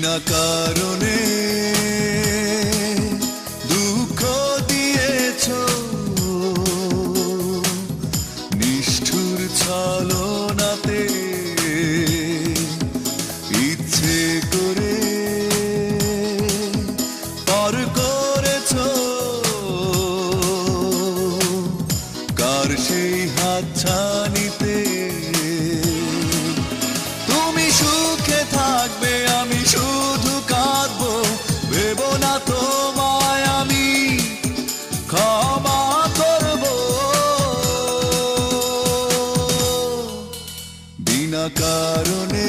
বিনা কারণে দুঃখ দিয়েছ, নিষ্ঠুর ছলনাতে ইচ্ছে করে পর করেছ, কার সেই হাতছানিতে তুমি সুখে থাকবে, আমি শুধু কাঁদবো, ভেবো না তোমায় আমি ক্ষমা করব। বিনা কারণে